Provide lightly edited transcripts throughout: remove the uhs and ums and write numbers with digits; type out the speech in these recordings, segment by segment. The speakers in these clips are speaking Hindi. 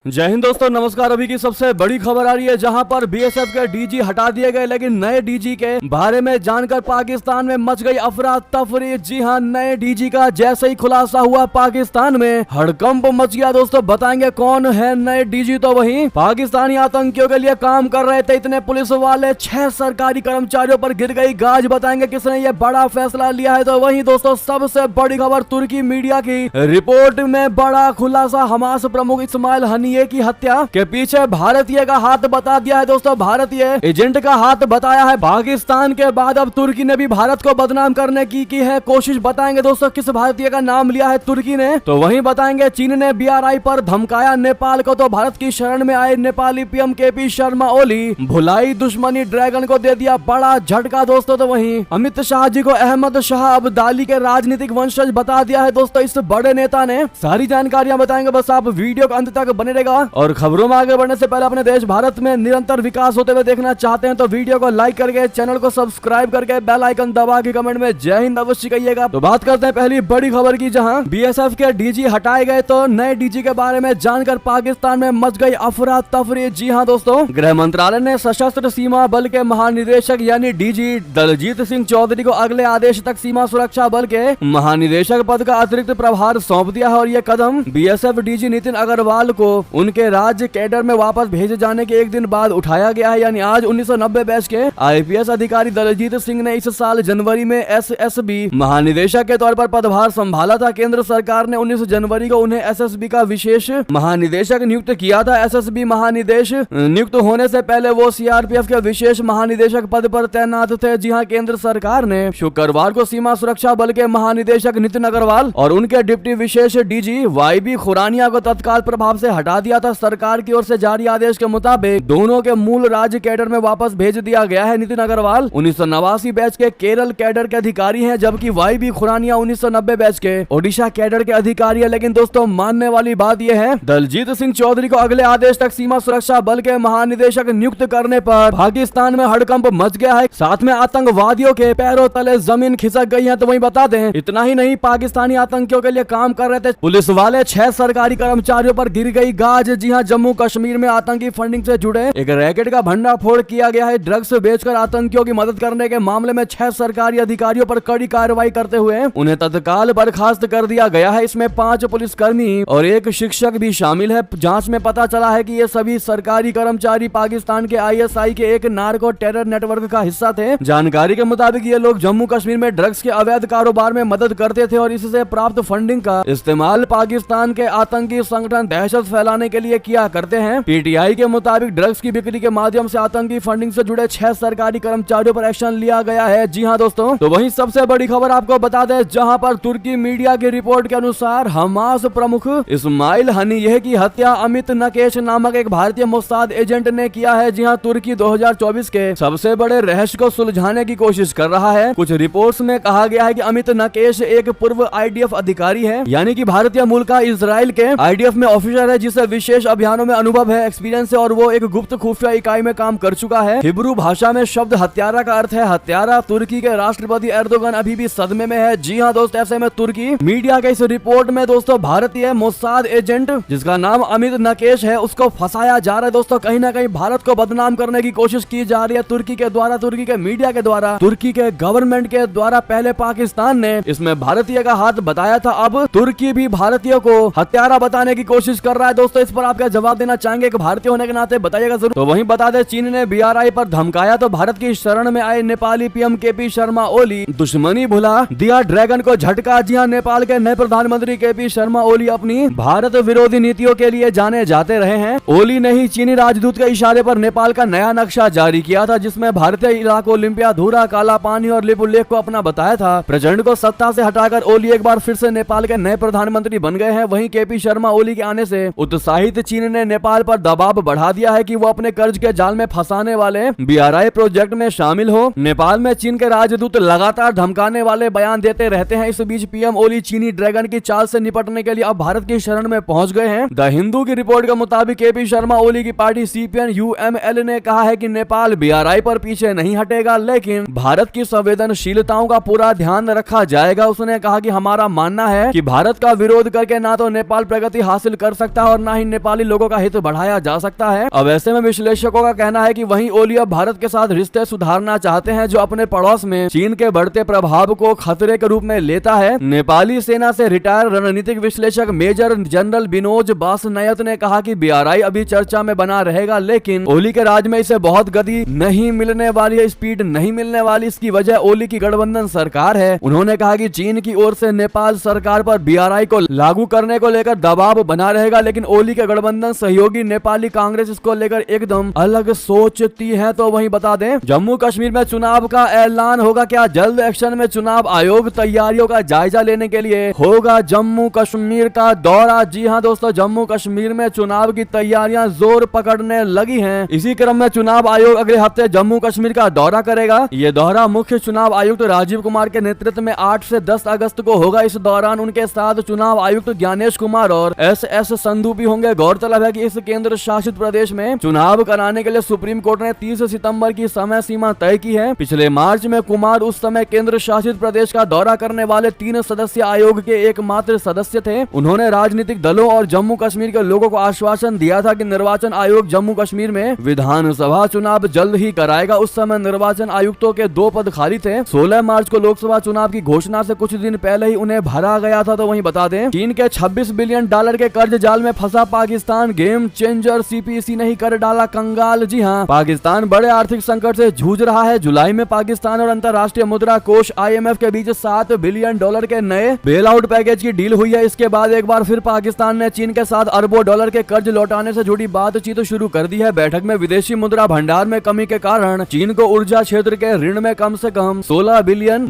जय हिंद दोस्तों, नमस्कार। अभी की सबसे बड़ी खबर आ रही है जहां पर बीएसएफ के डीजी हटा दिए गए, लेकिन नए डीजी के बारे में जानकर पाकिस्तान में मच गई अफरा तफरी। जी हां, नए डीजी का जैसे ही खुलासा हुआ पाकिस्तान में हड़कंप मच गया। दोस्तों बताएंगे कौन है नए डीजी। तो वहीं पाकिस्तानी आतंकियों के लिए काम कर रहे थे इतने पुलिस वाले 6 सरकारी कर्मचारियों पर गिर गई गाज। बताएंगे किसने ये बड़ा फैसला लिया है। तो वहीं दोस्तों सबसे बड़ी खबर, तुर्की मीडिया की रिपोर्ट में बड़ा खुलासा, हमास प्रमुख इस्माइल हनिये की हत्या के पीछे भारतीय का हाथ बता दिया है। दोस्तों भारतीय एजेंट का हाथ बताया है। पाकिस्तान के बाद अब तुर्की ने भी भारत को बदनाम करने की है कोशिश। बताएंगे दोस्तों किस भारतीय का नाम लिया है तुर्की ने। तो वहीं बताएंगे चीन ने बीआरआई पर धमकाया नेपाल को। तो भारत की शरण में आए नेपाली पीएम केपी शर्मा ओली भुलाई दुश्मनी ड्रैगन को दे दिया बड़ा झटका। दोस्तों तो वहीं अमित शाह जी को अहमद शाह अब्दाली के राजनीतिक वंशज बता दिया है। दोस्तों इस बड़े नेता ने सारी जानकारियां बताएंगे, बस आप वीडियो को अंत तक बने रहेगा। और खबरों में आगे बढ़ने से पहले अपने देश भारत में निरंतर विकास होते हुए देखना चाहते हैं तो वीडियो को लाइक करके, चैनल को सब्सक्राइब करके, बेल आइकन दबा के कमेंट में जय हिंद अवश्य कहिएगा। तो बात करते हैं पहली बड़ी खबर की, जहां बीएसएफ के डीजी हटाए गए तो नए डीजी के बारे में जानकर पाकिस्तान में मच गई अफरा तफरी। जी हां दोस्तों, गृह मंत्रालय ने सशस्त्र सीमा बल के महानिदेशक यानी डीजी दलजीत सिंह चौधरी को अगले आदेश तक सीमा सुरक्षा बल के महानिदेशक पद का अतिरिक्त प्रभार सौंप दिया है। और यह कदम बीएसएफ डीजी नितिन अग्रवाल को उनके राज्य कैडर में वापस भेजे जाने के एक दिन बाद उठाया गया है। यानी आज 1990 बैच के आईपीएस अधिकारी दलजीत सिंह ने इस साल जनवरी में एसएसबी महानिदेशक के तौर पर पदभार संभाला था। केंद्र सरकार ने 19 जनवरी को उन्हें एसएसबी का विशेष महानिदेशक नियुक्त किया था। एसएसबी महानिदेश नियुक्त होने से पहले वो सीआरपीएफ के विशेष महानिदेशक पद पर तैनात थे। जी हाँ, केंद्र सरकार ने शुक्रवार को सीमा सुरक्षा बल के महानिदेशक नितिन अग्रवाल और उनके डिप्टी विशेष डीजी वाईबी खुरानिया को तत्काल प्रभाव से हटा दिया था। सरकार की ओर से जारी आदेश के मुताबिक दोनों के मूल राज्य कैडर में वापस भेज दिया गया है। नितिन अग्रवाल 1989 बैच के केरल कैडर के अधिकारी हैं, जबकि वाईबी खुरानिया 1990 बैच के ओडिशा कैडर के अधिकारी है। लेकिन दोस्तों मानने वाली बात यह है, दलजीत सिंह चौधरी को अगले आदेश तक सीमा सुरक्षा बल के महानिदेशक नियुक्त करने पर पाकिस्तान में हड़कंप मच गया है। साथ में आतंकवादियों के पैरों तले जमीन खिसक गई है। तो वहीं बता दें, इतना ही नहीं, पाकिस्तानी आतंकियों के लिए काम कर रहे थे पुलिस वाले 6 सरकारी कर्मचारियों पर गिर गई गाज। जी हाँ, जम्मू कश्मीर में आतंकी फंडिंग से जुड़े एक रैकेट का भंडाफोड़ किया गया है। ड्रग्स बेचकर आतंकियों की मदद करने के मामले में 6 सरकारी अधिकारियों पर कड़ी कार्रवाई करते हुए उन्हें तत्काल बर्खास्त कर दिया गया है। इसमें 5 पुलिसकर्मी और 1 शिक्षक भी शामिल है। जांच में पता चला है कि ये सभी सरकारी कर्मचारी पाकिस्तान के आईएसआई के एक नार्को टेरर नेटवर्क का हिस्सा थे। जानकारी के मुताबिक ये लोग जम्मू कश्मीर में ड्रग्स के अवैध कारोबार में मदद करते थे और इससे प्राप्त फंडिंग का इस्तेमाल पाकिस्तान के आतंकी संगठन दहशत फैलाने के लिए किया करते हैं। पीटीआई के मुताबिक ड्रग्स की बिक्री के माध्यम से आतंकी फंडिंग से जुड़े 6 सरकारी कर्मचारियों पर एक्शन लिया गया है। जी हां दोस्तों, तो वहीं सबसे बड़ी खबर आपको बता दें, जहां पर तुर्की मीडिया की रिपोर्ट के अनुसार हमास प्रमुख इस्माइल हनिये की हत्या अमित नकेश नामक एक भारतीय मोसाद एजेंट ने किया है। जी हां, तुर्की 2024 के सबसे बड़े रहस्य को सुलझाने की कोशिश कर रहा है। कुछ रिपोर्ट्स में कहा गया है कि अमित नकेश एक पूर्व आईडीएफ अधिकारी है, यानी कि भारतीय मूल का इजराइल के आईडीएफ में ऑफिसर है, जिसे विशेष अभियानों में अनुभव है, एक्सपीरियंस है और वो एक गुप्त खुफिया इकाई में काम कर चुका है। हिब्रू भाषा में शब्द हत्यारा का अर्थ है हत्यारा। तुर्की के राष्ट्रपति एर्दोगन अभी भी सदमे में है। जी हाँ दोस्त, ऐसे में तुर्की मीडिया के इस रिपोर्ट में दोस्तों भारतीय मोसाद एजेंट जिसका नाम अमित नकेश है उसको फंसाया जा रहा है। दोस्तों कहीं ना कहीं भारत को बदनाम करने की कोशिश की जा रही है तुर्की के द्वारा, तुर्की के मीडिया के द्वारा, तुर्की के गवर्नमेंट के द्वारा। पहले पाकिस्तान ने इसमें भारतीय का हाथ बताया था, अब तुर्की भी भारतीयों को हत्यारा बताने की कोशिश कर रहा है। दोस्तों इस पर आप क्या जवाब देना चाहेंगे, एक भारतीय होने के नाते बताइएगा जरूर। तो वहीं बता दें, चीन ने बीआरआई पर धमकाया तो भारत की शरण में आए नेपाली पीएम केपी शर्मा ओली दुश्मनी भुला दिया ड्रैगन को झटका। जी हां, नेपाल के नए प्रधानमंत्री केपी शर्मा ओली अपनी भारत विरोधी नीतियों के लिए जाने जाते रहे हैं। ओली ने ही चीनी राजदूत के इशारे पर नेपाल का नया नक्शा जारी किया था, जिसमें भारतीय इलाकों ओलिम्पिया, धूरा, काला पानी और लिपु लेक को अपना बताया था। प्रचंड को सत्ता से हटाकर ओली एक बार फिर से नेपाल के नए प्रधानमंत्री बन गए हैं। वहीं केपी शर्मा ओली के आने से उत्साहित चीन ने नेपाल पर दबाव बढ़ा दिया है कि वो अपने कर्ज के जाल में फंसाने वाले बीआरआई प्रोजेक्ट में शामिल हो। नेपाल में चीन के राजदूत लगातार धमकाने वाले बयान देते रहते हैं। इस बीच पीएम ओली चीनी ड्रैगन की चाल से निपटने के लिए अब भारत की शरण में पहुंच गए हैं। द हिंदू की रिपोर्ट के मुताबिक केपी शर्मा ओली की पार्टी सीपीएन यूएमएल ने कहा है कि नेपाल बीआरआई पर पीछे नहीं हटेगा, लेकिन भारत की संवेदनशीलताओं का पूरा ध्यान रखा जाएगा। उसने कहा कि हमारा मानना है कि भारत का विरोध करके ना तो नेपाल प्रगति हासिल कर सकता है और ना ही नेपाली लोगों का हित बढ़ाया जा सकता है। अब ऐसे में विश्लेषकों का कहना है कि वहीं ओली अब भारत के साथ रिश्ते सुधारना चाहते हैं, जो अपने पड़ोस में चीन के बढ़ते प्रभाव को खतरे के रूप में लेता है। नेपाली सेना से रिटायर रणनीतिक विश्लेषक मेजर जनरल विनोद बासनायत ने कहा कि बीआरआई अभी चर्चा में बना रहेगा, लेकिन ओली के राज में इसे बहुत गति नहीं मिलने वाली है, स्पीड नहीं मिलने वाली। इसकी वजह ओली की गठबंधन सरकार है। उन्होंने कहा कि चीन की ओर से नेपाल सरकार पर बीआरआई को लागू करने को लेकर दबाव बना रहेगा, लेकिन ओली के गठबंधन सहयोगी नेपाली कांग्रेस इसको लेकर एकदम अलग सोचती है। तो वहीं बता दें, जम्मू कश्मीर में चुनाव का ऐलान होगा। क्या जल्द एक्शन में चुनाव आयोग तैयारियों का जायजा लेने के लिए होगा जम्मू कश्मीर का दौरा? जी हां दोस्तों, जम्मू कश्मीर में चुनाव की तैयारियां जोर पकड़ने लगी हैं। इसी क्रम में चुनाव आयोग अगले हफ्ते जम्मू कश्मीर का दौरा करेगा। ये दौरा मुख्य चुनाव आयुक्त राजीव कुमार के नेतृत्व में 8 से 10 अगस्त को होगा। इस दौरान उनके साथ चुनाव आयुक्त ज्ञानेश कुमार और एस संधू भी होंगे। गौरतलब है कि इस केंद्र शासित प्रदेश में चुनाव कराने के लिए सुप्रीम कोर्ट ने 30 सितंबर की समय सीमा तय की है। पिछले मार्च में कुमार उस समय केंद्र शासित प्रदेश का दौरा करने वाले 3 सदस्यीय आयोग के एकमात्र सदस्य थे। उन्होंने राजनीतिक दलों और जम्मू कश्मीर के लोगों को आश्वासन दिया था कि निर्वाचन आयोग जम्मू कश्मीर में विधानसभा चुनाव जल्द ही कराएगा। उस समय निर्वाचन आयुक्तों के 2 पद खाली थे। 16 मार्च को लोकसभा चुनाव की घोषणा से कुछ दिन पहले ही उन्हें भरा गया था। तो वहीं बता दें, चीन के $26 बिलियन के कर्ज जाल में फंसा पाकिस्तान, गेम चेंजर सीपीसी ने ही कर डाला कंगाल। जी हां, पाकिस्तान बड़े आर्थिक संकट से जूझ रहा है। जुलाई में पाकिस्तान और अंतर्राष्ट्रीय मुद्रा कोष IMF के बीच $7 बिलियन के नए बेल आउट पैकेज की डील हुई है। इसके बाद एक बार फिर पाकिस्तान ने चीन के साथ अरबों डॉलर के कर्ज लौटाने से जुड़ी बातचीत शुरू कर दी है। बैठक में विदेशी मुद्रा भंडार में कमी के कारण चीन को ऊर्जा क्षेत्र के ऋण में कम से कम $16 बिलियन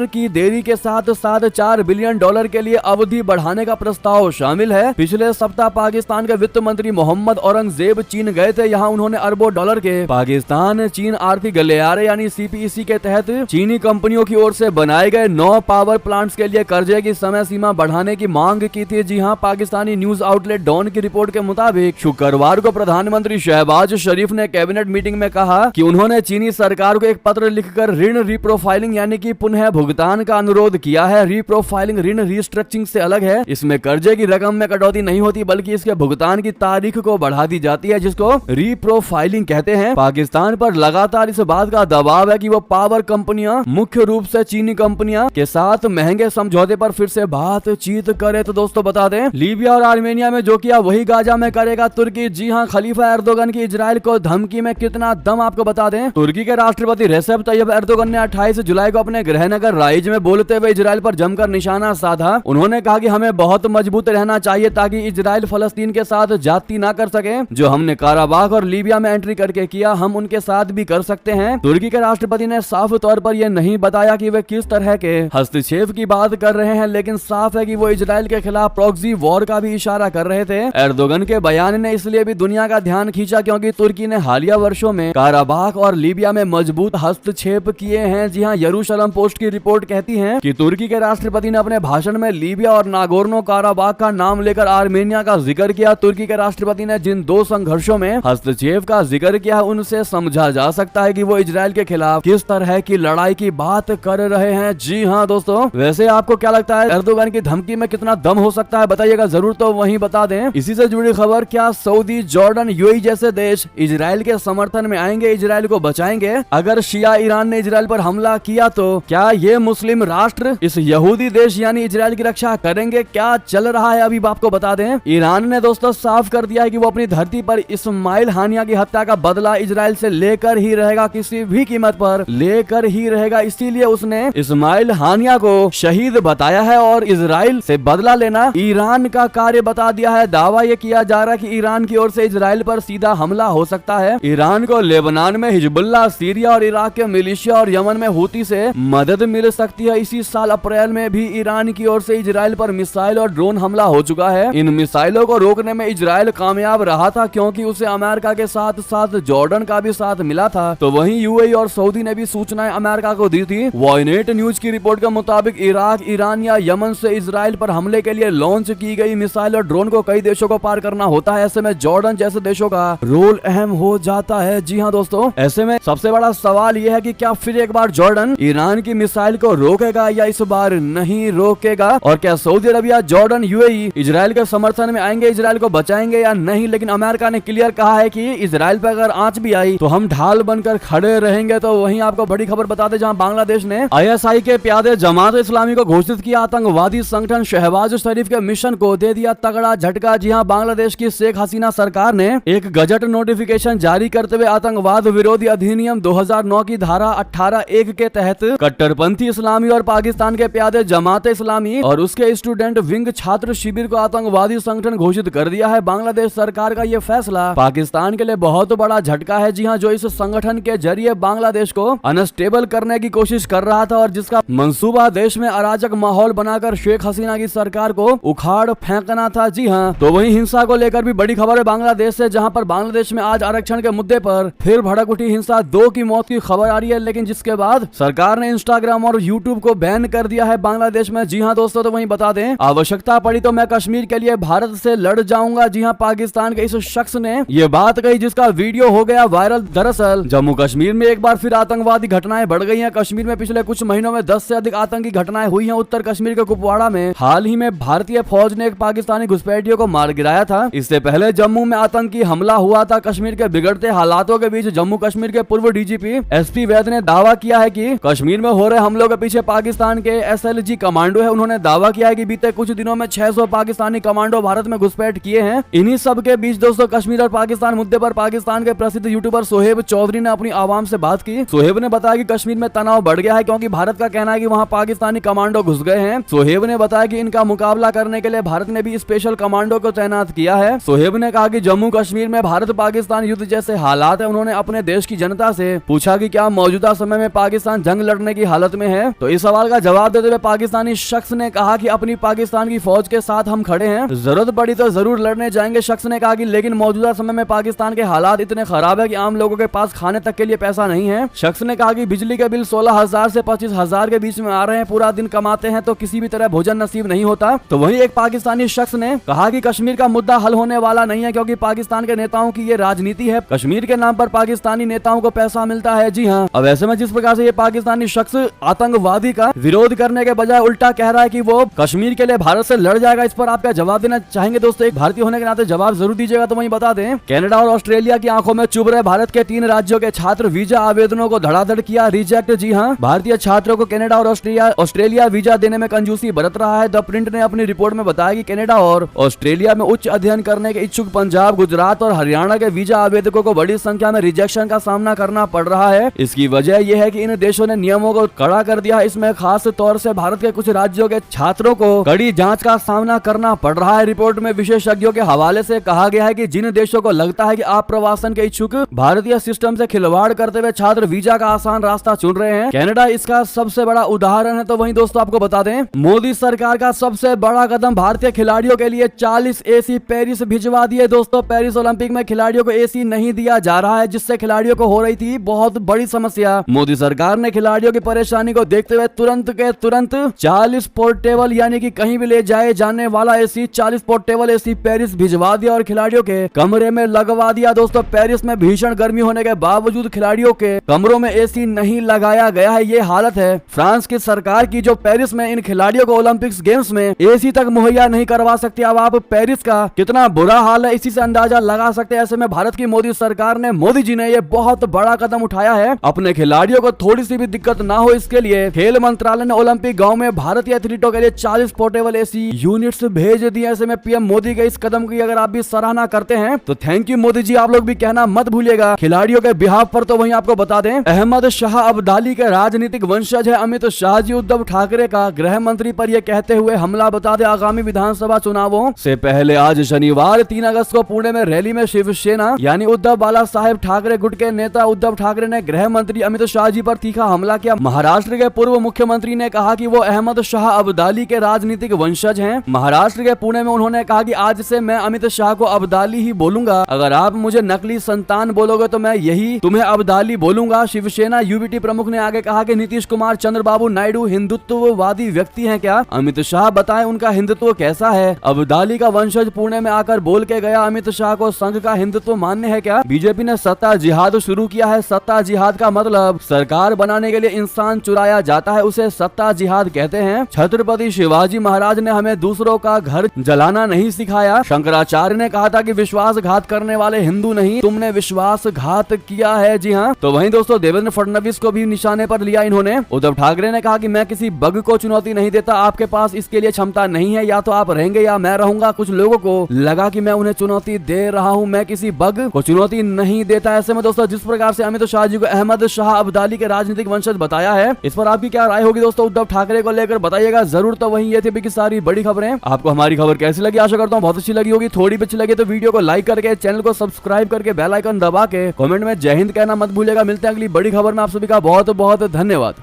की देरी के साथ साथ $4 बिलियन के लिए अवधि बढ़ाने का प्रस्ताव शामिल है। पिछले सप्ताह पाकिस्तान के वित्त मंत्री मोहम्मद औरंगजेब चीन गए थे। यहाँ उन्होंने अरबों डॉलर के पाकिस्तान चीन आर्थिक गलियारे यानी CPEC के तहत चीनी कंपनियों की ओर से बनाए गए 9 पावर प्लांट्स के लिए कर्जे की समय सीमा बढ़ाने की मांग की थी। जी हां, पाकिस्तानी न्यूज आउटलेट डॉन की रिपोर्ट के मुताबिक शुक्रवार को प्रधानमंत्री शहबाज शरीफ ने कैबिनेट मीटिंग में कहा कि उन्होंने चीनी सरकार को एक पत्र लिखकर ऋण रिप्रोफाइलिंग यानी कि पुनः भुगतान का अनुरोध किया है। रिप्रोफाइलिंग ऋण रिस्ट्रक्चरिंग से अलग है। इसमें कर्जे की रकम में कटौती नहीं होती, बल्कि इसके भुगतान की तारीख को बढ़ा दी जाती है, जिसको रिप्रोफाइलिंग कहते हैं। पाकिस्तान पर लगातार इस बात का दबाव है कि वो पावर कंपनियां, मुख्य रूप से चीनी कंपनियां के साथ महंगे समझौते पर फिर से बातचीत करे। तो दोस्तों बता दें, लीबिया और आर्मेनिया में जो किया वही गाजा में करेगा तुर्की। जी हां, खलीफा एर्दोगन की इजराइल को धमकी में कितना दम, आपको बता दें। तुर्की के राष्ट्रपति रेसेप तैयब एर्दोगन ने 28 जुलाई को अपने गृहनगर राइज में बोलते हुए इजराइल पर जमकर निशाना साधा। उन्होंने कहा कि हमें बहुत मजबूत रहना चाहिए ताकि इजराइल फलस्तीन के साथ जाति ना कर सके। जो हमने काराबाग और लीबिया में एंट्री करके किया, हम उनके साथ भी कर सकते हैं। तुर्की के राष्ट्रपति ने साफ तौर पर यह नहीं बताया कि वे किस तरह के हस्तक्षेप की बात कर रहे हैं, लेकिन साफ है कि वो इजराइल के खिलाफ प्रॉक्सी वॉर का भी इशारा कर रहे थे। एर्दोगन के बयान ने इसलिए भी दुनिया का ध्यान खींचा क्योंकि तुर्की ने हालिया वर्षों में काराबाग और लीबिया में मजबूत हस्तक्षेप किए हैं। जी हाँ, यरूशलेम पोस्ट की रिपोर्ट कहती है कि तुर्की के राष्ट्रपति ने अपने भाषण में लीबिया और नागोर्नो काराबाग का नाम लेकर आर्मेनिया का जिक्र किया। तुर्की के राष्ट्रपति ने जिन 2 संघर्षों में हस्तक्षेप का जिक्र किया, उनसे समझा जा सकता है कि वो इजराइल के खिलाफ किस तरह की लड़ाई की बात कर रहे हैं। जी हाँ दोस्तों, वैसे आपको क्या लगता है, एर्दोगन की धमकी में कितना दम हो सकता है, बताइएगा जरूर। तो वहीं बता दें, इसी से जुड़ी खबर, क्या सऊदी, जॉर्डन, यूएई जैसे देश इजराइल के समर्थन में आएंगे, इजराइल को बचाएंगे? अगर शिया ईरान ने इजराइल पर हमला किया तो क्या ये मुस्लिम राष्ट्र इस यहूदी देश यानी इजराइल की रक्षा करेंगे? क्या चल रहा है अभी आपको बता दें, ईरान ने दोस्तों साफ कर दिया है कि वो अपनी धरती पर इस्माइल हानिया की हत्या का बदला इजराइल से लेकर ही रहेगा, किसी भी कीमत पर लेकर ही रहेगा। इसीलिए उसने इस्माइल हानिया को शहीद बताया है और इजराइल से बदला लेना ईरान का कार्य बता दिया है। दावा यह किया जा रहा है कि ईरान की ओर से इजराइल पर सीधा हमला हो सकता है। ईरान को लेबनान में हिजबुल्लाह, सीरिया और इराक के मिलिशिया और यमन में हूती से मदद मिल सकती है। इसी साल अप्रैल में भी ईरान की ओर से इजराइल पर मिसाइल और ड्रोन हमला हो चुका है। इन मिसाइलों को रोकने में इजराइल कामयाब रहा था क्योंकि उसे अमेरिका के साथ साथ जॉर्डन का भी साथ मिला था। तो वहीं यूएई और सऊदी ने भी सूचनाएं अमेरिका को दी थी। वॉयनेट न्यूज की रिपोर्ट के मुताबिक इराक, ईरान या यमन से इजराइल पर हमले के लिए लॉन्च की गई मिसाइल और ड्रोन को कई देशों को पार करना होता है। ऐसे में जॉर्डन जैसे देशों का रोल अहम हो जाता है। जी हाँ दोस्तों, ऐसे में सबसे बड़ा सवाल यह है कि क्या फिर एक बार जॉर्डन ईरान की मिसाइल को रोकेगा या इस बार नहीं रोकेगा, और क्या Saudi Arabia, Jordan, UAE Israel के समर्थन में आएंगे जाएंगे, इजराइल को बचाएंगे या नहीं। लेकिन अमेरिका ने क्लियर कहा है कि इजराइल पर अगर आंच भी आई तो हम ढाल बनकर खड़े रहेंगे। तो वहीं आपको बड़ी खबर बता दें, जहां बांग्लादेश ने ISI के प्यादे जमात इस्लामी को घोषित किया आतंकवादी संगठन, शहबाज शरीफ के मिशन को दे दिया तगड़ा झटका। जी हां, बांग्लादेश की शेख हसीना सरकार ने एक गजट नोटिफिकेशन जारी करते हुए आतंकवाद विरोधी अधिनियम 2009 की धारा 18(1) के तहत कट्टरपंथी इस्लामी और पाकिस्तान के प्यादे जमात इस्लामी और उसके स्टूडेंट विंग छात्र शिविर को आतंकवादी संगठन घोषित कर दिया है। बांग्लादेश सरकार का यह फैसला पाकिस्तान के लिए बहुत बड़ा झटका है। जी हां, जो इस संगठन के जरिए बांग्लादेश को अनस्टेबल करने की कोशिश कर रहा था और जिसका मंसूबा देश में अराजक माहौल बनाकर शेख हसीना की सरकार को उखाड़ फेंकना था। जी हां, तो वहीं हिंसा को लेकर भी बड़ी खबर है बांग्लादेश से, जहां पर बांग्लादेश में आज आरक्षण के मुद्दे पर फिर भड़क उठी हिंसा। 2 की मौत की खबर आ रही है, लेकिन जिसके बाद सरकार ने इंस्टाग्राम और यूट्यूब को बैन कर दिया है बांग्लादेश में। जी हां दोस्तों, तो वहीं बता दें, आवश्यकता पड़ी तो मैं कश्मीर के लिए भारत से लड़ जाऊंगा। जी हां, पाकिस्तान के इस शख्स ने यह बात कही, जिसका वीडियो हो गया वायरल। दरअसल जम्मू कश्मीर में एक बार फिर आतंकवादी घटनाएं बढ़ गई हैं। कश्मीर में पिछले कुछ महीनों में 10 से अधिक आतंकी घटनाएं हुई हैं। उत्तर कश्मीर के कुपवाड़ा में हाल ही में भारतीय फौज ने एक पाकिस्तानी घुसपैठियों को मार गिराया था। इससे पहले जम्मू में आतंकी हमला हुआ था। कश्मीर के बिगड़ते हालातों के बीच जम्मू कश्मीर के पूर्व DGP SP वैद ने दावा किया है कि कश्मीर में हो रहे हमलों के पीछे पाकिस्तान के SLG कमांडो है। उन्होंने दावा किया है कि बीते कुछ दिनों में 600 पाकिस्तानी कमांडो भारत में घुसपैठ किए हैं। इन्हीं सब के बीच दोस्तों, कश्मीर और पाकिस्तान मुद्दे पर पाकिस्तान के प्रसिद्ध यूट्यूबर सोहेब चौधरी ने अपनी आवाम से बात की। सोहेब ने बताया कि कश्मीर में तनाव बढ़ गया है क्योंकि भारत का कहना है कि वहां पाकिस्तानी कमांडो घुस गए हैं। सोहेब ने बताया कि इनका मुकाबला करने के लिए भारत ने भी स्पेशल कमांडो को तैनात किया है। सोहेब ने कहा कि जम्मू कश्मीर में भारत पाकिस्तान युद्ध जैसे हालात है। उन्होंने अपने देश की जनता से पूछा कि क्या मौजूदा समय में पाकिस्तान जंग लड़ने की हालत में है। तो इस सवाल का जवाब देते हुए पाकिस्तानी शख्स ने कहा कि अपनी पाकिस्तान की फौज के साथ हम खड़े हैं, जरूरत पड़ी तो जरूर लड़ने जाएंगे। शख्स ने कहा कि लेकिन मौजूदा समय में पाकिस्तान के हालात इतने खराब है कि आम लोगों के पास खाने तक के लिए पैसा नहीं है। शख्स ने कहा कि बिजली के बिल 16,000 से 25,000 के बीच में आ रहे हैं। पूरा दिन कमाते हैं तो किसी भी तरह भोजन नसीब नहीं होता। तो वहीं एक पाकिस्तानी शख्स ने कहा कि कश्मीर का मुद्दा हल होने वाला नहीं है क्योंकि पाकिस्तान के नेताओं की ये राजनीति है। कश्मीर के नाम पर पाकिस्तानी नेताओं को पैसा मिलता है। जी हाँ, अब ऐसे में जिस प्रकार से ये पाकिस्तानी शख्स आतंकवादी का विरोध करने के बजाय उल्टा कह रहा है कि वो कश्मीर के लिए भारत से लड़ जाएगा, इस पर आप क्या जवाब देना चाहेंगे दोस्तों? एक भारतीय होने के नाते जवाब जरूर दीजिएगा। तो वहीं बता दें, कनाडा और ऑस्ट्रेलिया की आंखों में चुभ रहे भारत के 3 राज्यों के छात्र वीजा आवेदनों को धड़ाधड़ किया रिजेक्ट। जी हाँ, भारतीय छात्रों को कनाडा और ऑस्ट्रेलिया वीजा देने में कंजूसी बरत रहा है। द प्रिंट ने अपनी रिपोर्ट में बताया कि कनाडा और ऑस्ट्रेलिया में उच्च अध्ययन करने के इच्छुक पंजाब, गुजरात और हरियाणा के वीजा आवेदकों को बड़ी संख्या में रिजेक्शन का सामना करना पड़ रहा है। इसकी वजह यह है कि इन देशों ने नियमों को कड़ा कर दिया है। इसमें खास तौर से भारत के कुछ राज्यों के छात्रों को कड़ी जांच का सामना करना पड़ रहा है। रिपोर्ट में विशेषज्ञों के हवाले से कहा गया है कि जिन देशों को लगता है कि आप प्रवासन के इच्छुक भारतीय सिस्टम से खिलवाड़ करते हुए छात्र वीजा का आसान रास्ता चुन रहे हैं, कनाडा इसका सबसे बड़ा उदाहरण है। तो वहीं दोस्तों आपको बता दें, मोदी सरकार का सबसे बड़ा कदम, भारतीय खिलाड़ियों के लिए 40 AC पेरिस भिजवा दिए। दोस्तों, पेरिस ओलंपिक में खिलाड़ियों को AC नहीं दिया जा रहा है, जिससे खिलाड़ियों को हो रही थी बहुत बड़ी समस्या। मोदी सरकार ने खिलाड़ियों की परेशानी को देखते हुए तुरंत के तुरंत 40 पोर्टेबल यानी कि कहीं भी ले जाए जाने वाला AC 40 पोर्टेबल AC पेरिस भिजवा दिया और खिलाड़ियों के कमरे में लगवा दिया। दोस्तों, पेरिस में भीषण गर्मी होने के बावजूद खिलाड़ियों के कमरों में AC नहीं लगाया गया है। ये हालत है फ्रांस की सरकार की, जो पेरिस में इन खिलाड़ियों को ओलंपिक्स गेम्स में AC तक मुहैया नहीं करवा सकती। अब आप पेरिस का कितना बुरा हाल है इसी से अंदाजा लगा सकते हैं। ऐसे में भारत की मोदी सरकार ने, मोदी जी ने ये बहुत बड़ा कदम उठाया है। अपने खिलाड़ियों को थोड़ी सी भी दिक्कत ना हो, इसके लिए खेल मंत्रालय ने ओलंपिक गांव में भारतीय एथलीटों के लिए 40 पोर्टेबल AC यूनिट्स भेज दिए। ऐसे में PM मोदी के इस कदम की अगर आप भी सराहना करते हैं तो थैंक यू मोदी जी। आप लोग भी कहना मत भूलिएगा खिलाड़ियों के बिहाफ पर। तो वहीं आपको बता दें, अहमद शाह अब्दाली के राजनीतिक वंशज है अमित शाह जी उद्धव ठाकरे का गृह मंत्री पर यह कहते हुए हमला। बता दें, आगामी विधानसभा चुनावों से पहले आज शनिवार 3 अगस्त को पुणे में रैली में शिवसेना यानी उद्धव बाला साहेब ठाकरे गुट के नेता उद्धव ठाकरे ने गृह मंत्री अमित शाह जी पर तीखा हमला किया। महाराष्ट्र के पूर्व मुख्यमंत्री ने कहा कि वो अहमद शाह अब्दाली के राजनीतिक वंशज हैं। महाराष्ट्र के पुणे में उन्होंने कहा कि आज से मैं अमित शाह को अब्दाली ही बोलूंगा, अगर आप मुझे नकली संतान बोलोगे तो मैं यही तुम्हें अब्दाली बोलूंगा। शिवसेना UBT प्रमुख ने आगे कहा कि नीतीश कुमार चंद्रबाबू नायडू हिंदुत्ववादी व्यक्ति हैं क्या? अमित शाह बताएं उनका हिंदुत्व कैसा है? अब्दाली का वंशज पुणे में आकर बोल के गया, अमित शाह को संघ का हिंदुत्व मान्य है क्या? बीजेपी ने सत्ता जिहाद शुरू किया है। सत्ता जिहाद का मतलब सरकार बनाने के लिए इंसान चुराया जाता है, उसे सत्ता जिहाद कहते हैं। छत्रपति शिवाजी महाराज ने हमें दूसरों का घर जलाना नहीं सिखाया। शंकराचार्य ने कहा था कि विश्वासघात करने वाले हिंदू नहीं, तुमने विश्वासघात किया है। जी हाँ, तो वहीं दोस्तों देवेंद्र फडणवीस को भी निशाने पर लिया इन्होंने। उद्धव ठाकरे ने कहा कि मैं किसी बग को चुनौती नहीं देता, आपके पास इसके लिए क्षमता नहीं है, या तो आप रहेंगे या मैं रहूंगा। कुछ लोगों को लगा कि मैं उन्हें चुनौती दे रहा हूं, मैं किसी बग को चुनौती नहीं देता। ऐसे में दोस्तों जिस प्रकार से अमित शाह जी को अहमद शाह अब्दाली के राजनीतिक वंशज बताया है, इस पर आपकी क्या राय होगी दोस्तों उद्धव ठाकरे को लेकर, बताइएगा जरूर। तो वहीं ये थी कि सारी बड़ी खबरें। आपको हमारी खबर कैसी लगी? आशा करता हूँ बहुत अच्छी लगी होगी। थोड़ी भी अच्छी लगी तो वीडियो को लाइक करके, चैनल को सब्सक्राइब करके, बेल आइकन दबा के कमेंट में जय हिंद कहना मत भूलिएगा। मिलते हैं अगली बड़ी खबर में। आप सभी का बहुत बहुत धन्यवाद।